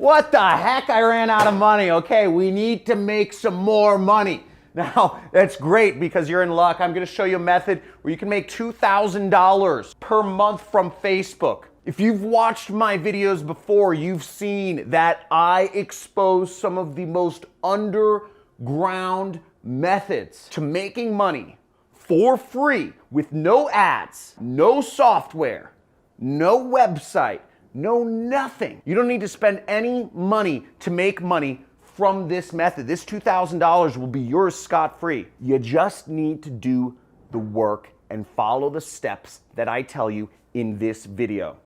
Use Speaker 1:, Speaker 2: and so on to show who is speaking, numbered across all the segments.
Speaker 1: What the heck? I ran out of money. Okay, we need to make some more money. Now, that's great because you're in luck. I'm going to show you a method where you can make $2,000 per month from Facebook. If you've watched my videos before, you've seen that I expose some of the most underground methods to making money for free with no ads, no software, no website, no nothing. You don't need to spend any money to make money from this method. This $2,000 will be yours scot-free. You just need to do the work and follow the steps that I tell you in this video.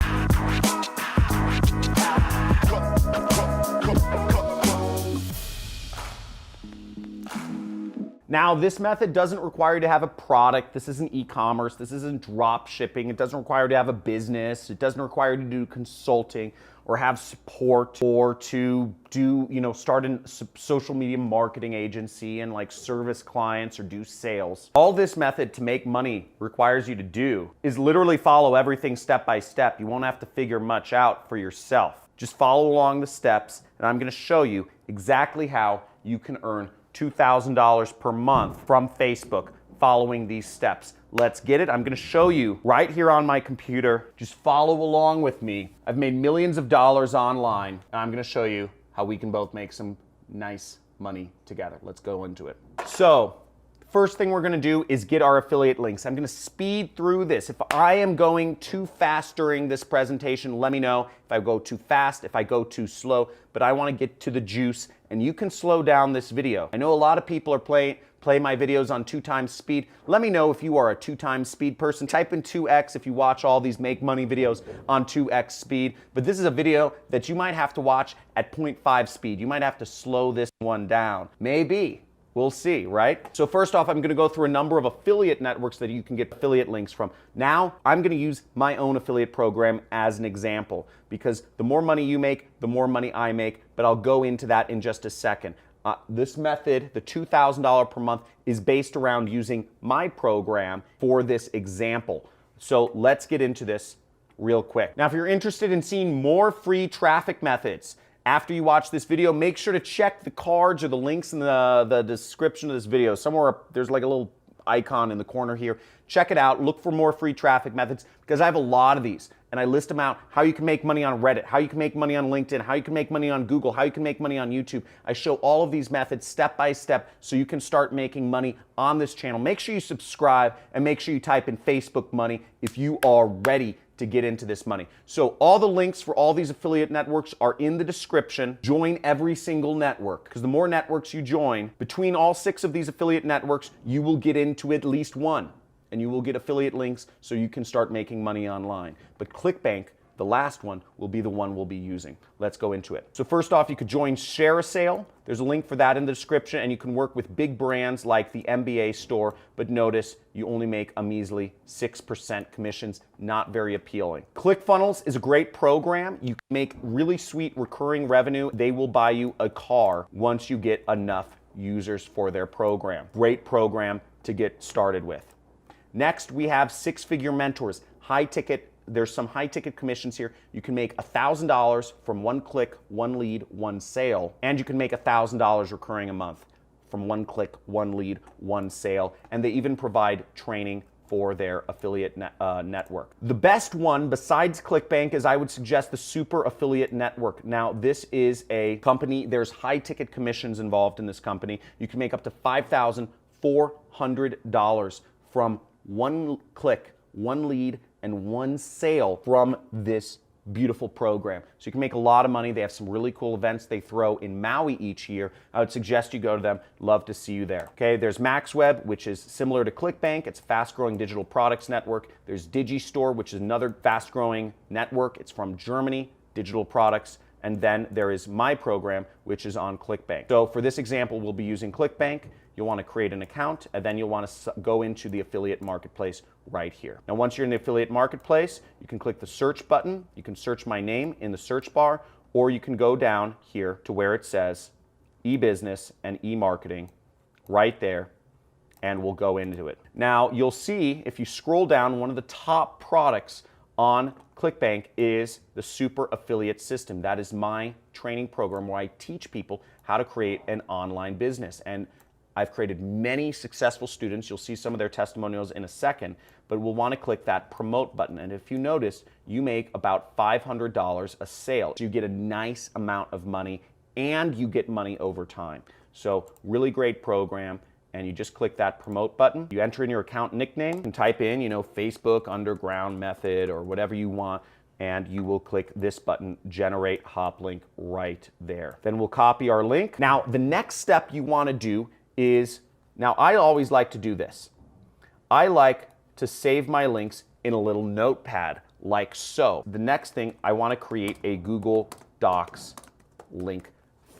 Speaker 1: Now, this method doesn't require you to have a product. This isn't e-commerce. This isn't drop shipping. It doesn't require you to have a business. It doesn't require you to do consulting or have support or to do, start a social media marketing agency and like service clients or do sales. All this method to make money requires you to do is literally follow everything step by step. You won't have to figure much out for yourself. Just follow along the steps, and I'm going to show you exactly how you can earn $2,000 per month from Facebook following these steps. Let's get it. I'm going to show you right here on my computer. Just follow along with me. I've made millions of dollars online, and I'm going to show you how we can both make some nice money together. Let's go into it. So, first thing we're going to do is get our affiliate links. I'm going to speed through this. If I am going too fast during this presentation, let me know. If I go too fast, if I go too slow, but I want to get to the juice, and you can slow down this video. I know a lot of people are play my videos on 2x speed. Let me know if you are a 2x speed person. Type in 2x if you watch all these make money videos on 2x speed. But this is a video that you might have to watch at 0.5 speed. You might have to slow this one down. Maybe. We'll see, right? So first off, I'm going to go through a number of affiliate networks that you can get affiliate links from. Now, I'm going to use my own affiliate program as an example because the more money you make, the more money I make, but I'll go into that in just a second. This method, the $2,000 per month, is based around using my program for this example. So let's get into this real quick. Now, if you're interested in seeing more free traffic methods, after you watch this video, make sure to check the cards or the links in the description of this video. Somewhere there's like a little icon in the corner here. Check it out. Look for more free traffic methods because I have a lot of these. And I list them out, how you can make money on Reddit, how you can make money on LinkedIn, how you can make money on Google, how you can make money on YouTube. I show all of these methods step by step so you can start making money on this channel. Make sure you subscribe and make sure you type in Facebook money if you are ready to get into this money. So all the links for all these affiliate networks are in the description. Join every single network because the more networks you join, between all 6 of these affiliate networks, you will get into at least one and you will get affiliate links so you can start making money online. But ClickBank, the last one, will be the one we'll be using. Let's go into it. So first off, you could join Share a Sale. There's a link for that in the description, and you can work with big brands like the MBA store, but notice you only make a measly 6% commissions, not very appealing. ClickFunnels is a great program. You can make really sweet recurring revenue. They will buy you a car once you get enough users for their program. Great program to get started with. Next, we have 6-figure mentors, high ticket. There's some high ticket commissions here. You can make $1,000 from 1 click, 1 lead, 1 sale, and you can make $1,000 recurring a month from 1 click, 1 lead, 1 sale, and they even provide training for their affiliate network. The best one besides ClickBank is I would suggest the Super Affiliate Network. Now, this is a company, there's high ticket commissions involved in this company. You can make up to $5,400 from 1 click, 1 lead, and 1 sale from this beautiful program. So you can make a lot of money. They have some really cool events they throw in Maui each year. I would suggest you go to them. Love to see you there. Okay, there's MaxWeb, which is similar to ClickBank. It's a fast-growing digital products network. There's Digistore, which is another fast-growing network. It's from Germany, digital products. And then there is my program, which is on ClickBank. So for this example, we'll be using ClickBank. You'll want to create an account, and then you'll want to go into the affiliate marketplace right here. Now, once you're in the affiliate marketplace, you can click the search button. You can search my name in the search bar, or you can go down here to where it says e-business and e-marketing right there, and we'll go into it. Now, you'll see if you scroll down, one of the top products on ClickBank is the Super Affiliate System. That is my training program where I teach people how to create an online business. And I've created many successful students. You'll see some of their testimonials in a second, but we'll want to click that promote button. And if you notice, you make about $500 a sale. So you get a nice amount of money and you get money over time. So really great program. And you just click that promote button. You enter in your account nickname and type in, Facebook Underground Method or whatever you want, and you will click this button, generate hop link, right there. Then we'll copy our link. Now, the next step you want to do is, now I always like to do this. I like to save my links in a little notepad like so. The next thing, I want to create a Google Docs link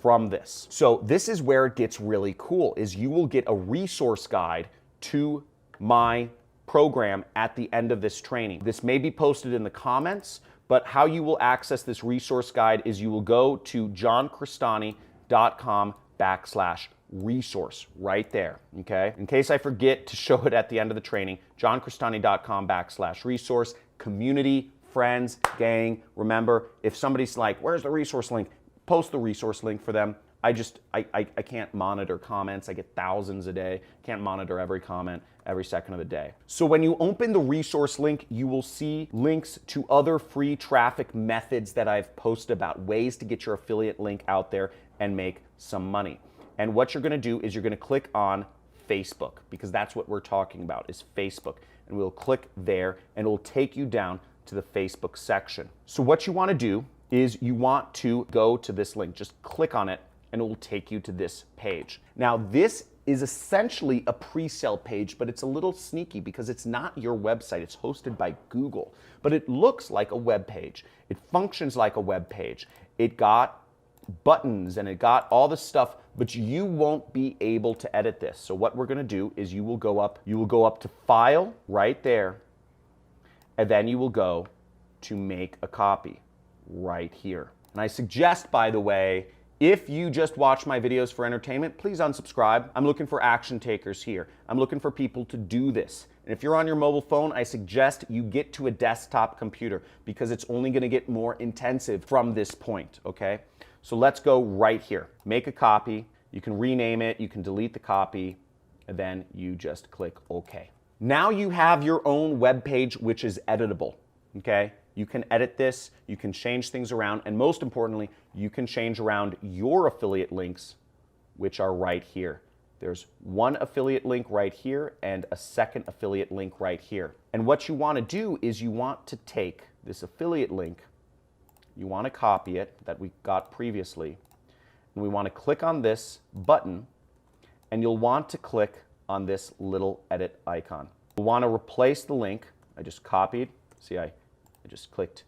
Speaker 1: from this. So this is where it gets really cool, is you will get a resource guide to my program at the end of this training. This may be posted in the comments, but how you will access this resource guide is you will go to johncrestani.com/resource right there, okay? In case I forget to show it at the end of the training, johncrestani.com/resource, community, friends, gang. Remember, if somebody's like, where's the resource link? Post the resource link for them. I can't monitor comments. I get thousands a day. Can't monitor every comment every second of the day. So when you open the resource link, you will see links to other free traffic methods that I've posted about, ways to get your affiliate link out there and make some money. And what you're gonna do is you're gonna click on Facebook, because that's what we're talking about, is Facebook. And we'll click there and it will take you down to the Facebook section. So what you wanna do is you want to go to this link. Just click on it and it will take you to this page. Now this is essentially a pre-sale page, but it's a little sneaky because it's not your website. It's hosted by Google, but it looks like a web page. It functions like a web page. It got buttons and it got all the stuff, but you won't be able to edit this. So what we're gonna do is you will go up to File right there, and then you will go to Make a Copy right here. And I suggest, by the way, if you just watch my videos for entertainment, please unsubscribe. I'm looking for action takers here. I'm looking for people to do this. And if you're on your mobile phone, I suggest you get to a desktop computer because it's only gonna get more intensive from this point, okay? So let's go right here. Make a copy. You can rename it, you can delete the copy, and then you just click OK. Now you have your own web page which is editable, okay? You can edit this, you can change things around, and most importantly, you can change around your affiliate links, which are right here. There's one affiliate link right here and a second affiliate link right here. And what you want to do is you want to take this affiliate link, you want to copy it that we got previously, and we want to click on this button, and you'll want to click on this little edit icon. You'll want to replace the link. I just copied, see I just clicked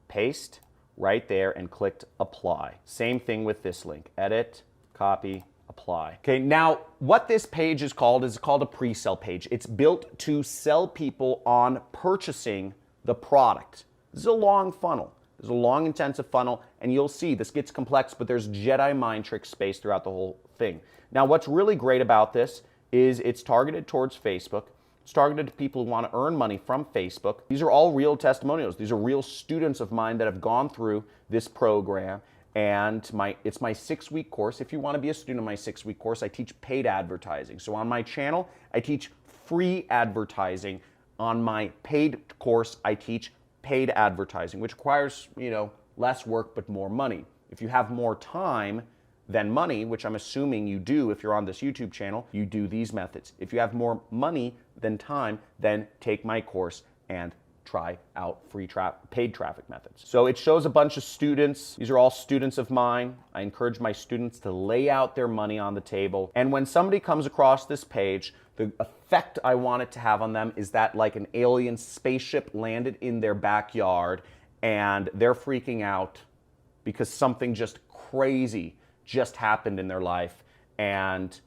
Speaker 1: paste right there and clicked apply. Same thing with this link, edit, copy, apply. Okay, now what this page is called a pre-sale page. It's built to sell people on purchasing the product. This is a long funnel. There's a long, intensive funnel, and you'll see this gets complex, but there's Jedi mind trick space throughout the whole thing. Now, what's really great about this is it's targeted towards Facebook. It's targeted to people who want to earn money from Facebook. These are all real testimonials. These are real students of mine that have gone through this program, and it's my 6-week course. If you want to be a student of my 6-week course, I teach paid advertising. So on my channel, I teach free advertising. On my paid course, I teach paid advertising, which requires, less work but more money. If you have more time than money, which I'm assuming you do if you're on this YouTube channel, you do these methods. If you have more money than time, then take my course and try out paid traffic methods. So it shows a bunch of students. These are all students of mine. I encourage my students to lay out their money on the table. And when somebody comes across this page, the effect I want it to have on them is that like an alien spaceship landed in their backyard and they're freaking out because something just crazy just happened in their life and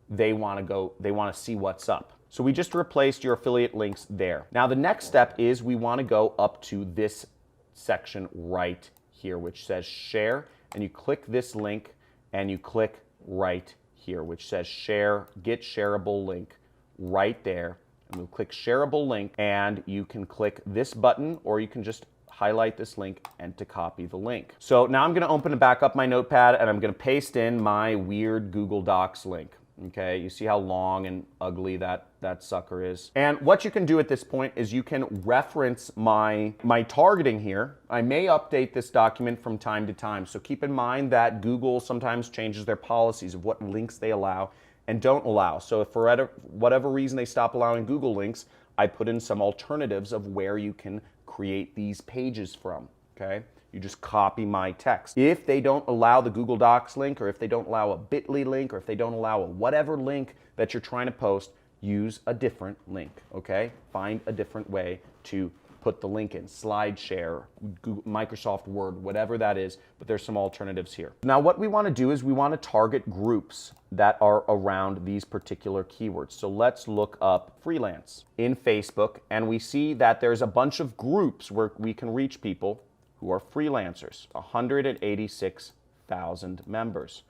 Speaker 1: they want to see what's up. So we just replaced your affiliate links there. Now the next step is we want to go up to this section right here, which says share, and you click this link and you click right here, which says share, get shareable link right there, and we'll click shareable link, and you can click this button, or you can just highlight this link and to copy the link. So now I'm going to open it back up my notepad, and I'm going to paste in my weird Google Docs link. Okay, you see how long and ugly that sucker is. And what you can do at this point is you can reference my targeting here. I may update this document from time to time, so keep in mind that Google sometimes changes their policies of what links they allow and don't allow. So if for whatever reason they stop allowing Google links, I put in some alternatives of where you can create these pages from, okay? You just copy my text. If they don't allow the Google Docs link, or if they don't allow a bit.ly link, or if they don't allow a whatever link that you're trying to post, use a different link, okay? Find a different way to put the link in. SlideShare, Google, Microsoft Word, whatever that is, but there's some alternatives here. Now what we want to do is we want to target groups that are around these particular keywords. So let's look up freelance in Facebook, and we see that there's a bunch of groups where we can reach people who are freelancers, 186,000 members.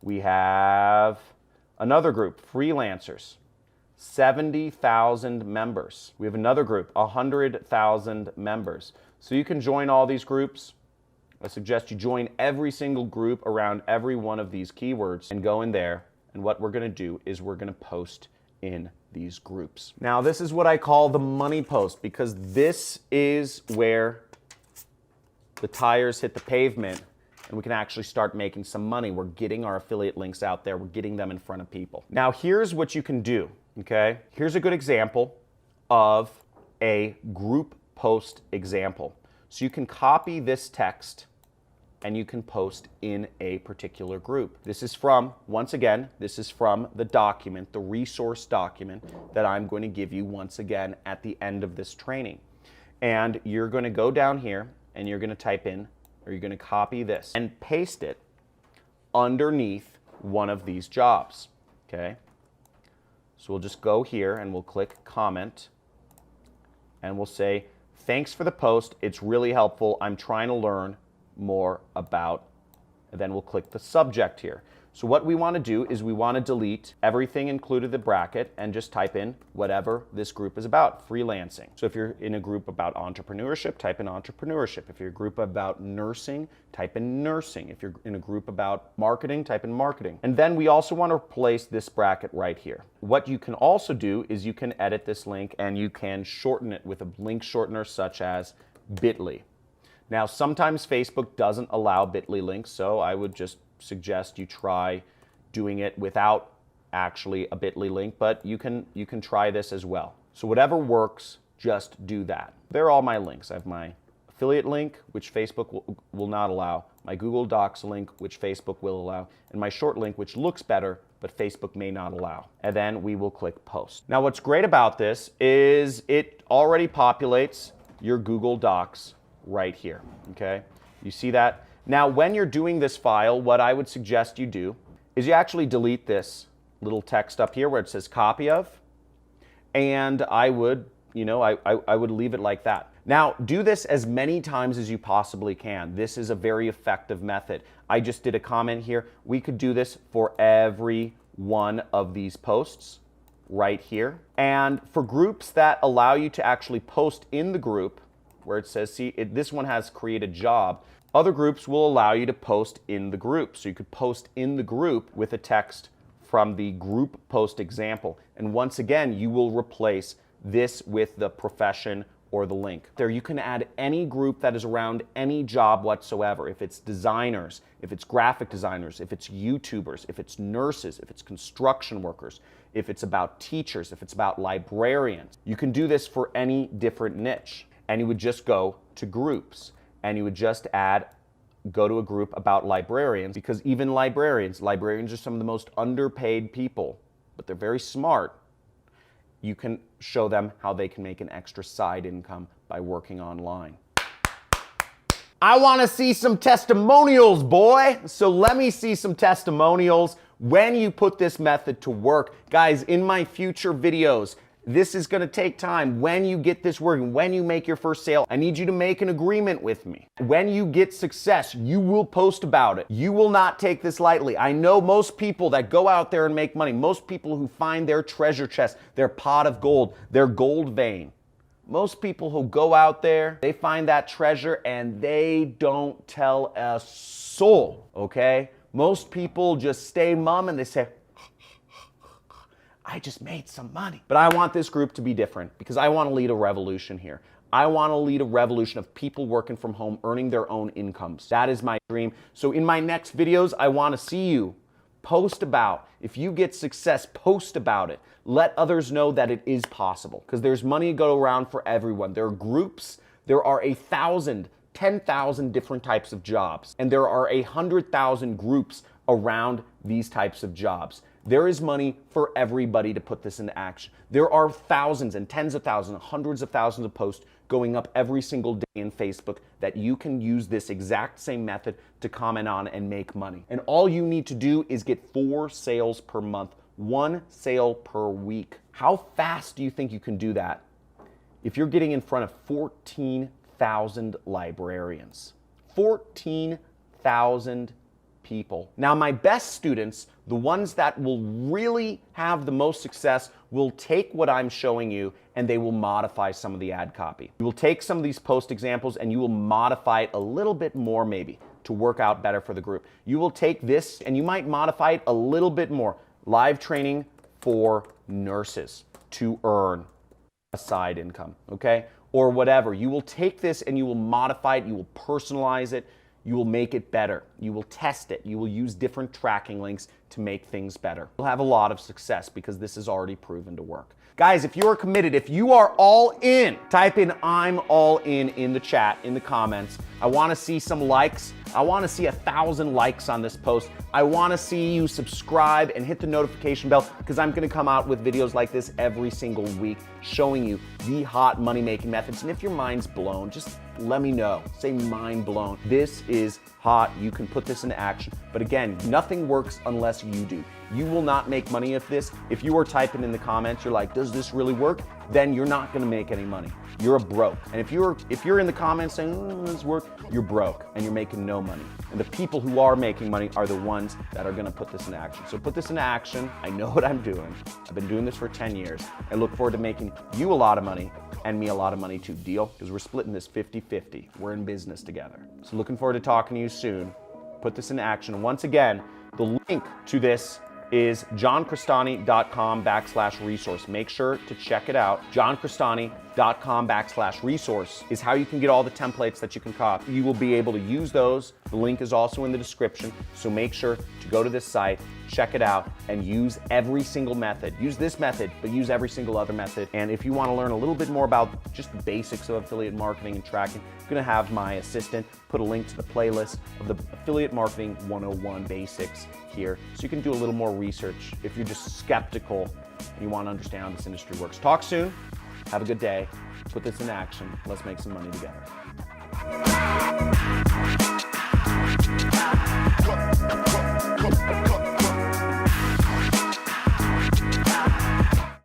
Speaker 1: We have another group, freelancers, 70,000 members. We have another group, 100,000 members. So you can join all these groups. I suggest you join every single group around every one of these keywords and go in there. And what we're gonna do is we're gonna post in these groups. Now this is what I call the money post, because this is where the tires hit the pavement and we can actually start making some money. We're getting our affiliate links out there. We're getting them in front of people. Now here's what you can do, okay? Here's a good example of a group post example. So you can copy this text and you can post in a particular group. This is from, once again, this is from the document, the resource document that I'm going to give you once again at the end of this training. And you're going to go down here and you're going to type in, or you're going to copy this and paste it underneath one of these jobs, okay? So we'll just go here and we'll click comment and we'll say, thanks for the post, it's really helpful, I'm trying to learn more about, and then we'll click the subject here. So what we want to do is we want to delete everything included the bracket and just type in whatever this group is about, freelancing. So if you're in a group about entrepreneurship, type in entrepreneurship. If you're in a group about nursing, type in nursing. If you're in a group about marketing, type in marketing. And then we also want to replace this bracket right here. What you can also do is you can edit this link and you can shorten it with a link shortener such as bit.ly. Now sometimes Facebook doesn't allow bit.ly links, so I would just suggest you try doing it without actually a bit.ly link, but you can try this as well. So whatever works, just do that. They're all my links. I have my affiliate link, which Facebook will not allow, my Google Docs link, which Facebook will allow, and my short link, which looks better, but Facebook may not allow. And then we will click post. Now what's great about this is it already populates your Google Docs right here, okay? You see that? Now, when you're doing this file, what I would suggest you do is you actually delete this little text up here where it says copy of, and I would, I would leave it like that. Now, do this as many times as you possibly can. This is a very effective method. I just did a comment here. We could do this for every one of these posts right here. And for groups that allow you to actually post in the group, where it says, see, this one has create a job. Other groups will allow you to post in the group. So you could post in the group with a text from the group post example. And once again, you will replace this with the profession or the link. There you can add any group that is around any job whatsoever. If it's designers, if it's graphic designers, if it's YouTubers, if it's nurses, if it's construction workers, if it's about teachers, if it's about librarians. You can do this for any different niche. And you would just go to groups and you would just go to a group about librarians, because even librarians are some of the most underpaid people, but they're very smart. You can show them how they can make an extra side income by working online. I want to see some testimonials, boy. So let me see some testimonials when you put this method to work. Guys, in my future videos, This is gonna take time. When you get this working, when you make your first sale, I need you to make an agreement with me. When you get success, you will post about it. You will not take this lightly. I know most people that go out there and make money, most people who find their treasure chest, their pot of gold, their gold vein. Most people who go out there, they find that treasure and they don't tell a soul, okay? Most people just stay mum and they say, I just made some money. But I want this group to be different because I want to lead a revolution here. I want to lead a revolution of people working from home, earning their own incomes. That is my dream. So in my next videos, I want to see you post about. If you get success, post about it. Let others know that it is possible because there's money to go around for everyone. There are groups. There are 1,000, 10,000 different types of jobs, and there are 100,000 groups around these types of jobs. There is money for everybody to put this into action. There are thousands and tens of thousands, hundreds of thousands of posts going up every single day in Facebook that you can use this exact same method to comment on and make money. And all you need to do is get 4 sales per month, 1 sale per week. How fast do you think you can do that if you're getting in front of 14,000 librarians? 14,000 people. Now, my best students, the ones that will really have the most success, will take what I'm showing you and they will modify some of the ad copy. You will take some of these post examples and you will modify it a little bit more maybe to work out better for the group. You will take this and you might modify it a little bit more. Live training for nurses to earn a side income, okay? Or whatever. You will take this and you will modify it, you will personalize it, you will make it better. You will test it. You will use different tracking links to make things better. You'll have a lot of success because this is already proven to work. Guys, if you are committed, if you are all in, type in I'm all in the chat, in the comments. I want to see some likes. I want to see 1,000 likes on this post. I want to see you subscribe and hit the notification bell because I'm going to come out with videos like this every single week showing you the hot money-making methods. And if your mind's blown, just let me know. Say mind blown. This is hot. You can put this into action. But again, nothing works unless you do. You will not make money of this. If you are typing in the comments, you're like, does this really work? Then you're not going to make any money. You're a broke. And if you're in the comments saying, oh, this work, you're broke and you're making no money. And the people who are making money are the ones that are going to put this into action. So put this into action. I know what I'm doing. I've been doing this for 10 years. I look forward to making you a lot of money and me a lot of money too. Deal? Because we're splitting this 50-50. We're in business together. So looking forward to talking to you soon. Put this into action. And once again, the link to this is johncrestani.com/resource. Make sure to check it out. johncrestani.com/resource is how you can get all the templates that you can copy. You will be able to use those. The link is also in the description. So make sure to go to this site, check it out, and use every single method. Use this method, but use every single other method. And if you want to learn a little bit more about just the basics of affiliate marketing and tracking, I'm going to have my assistant put a link to the playlist of the Affiliate Marketing 101 Basics here, so you can do a little more research if you're just skeptical and you want to understand how this industry works. Talk soon. Have a good day. Put this in action. Let's make some money together.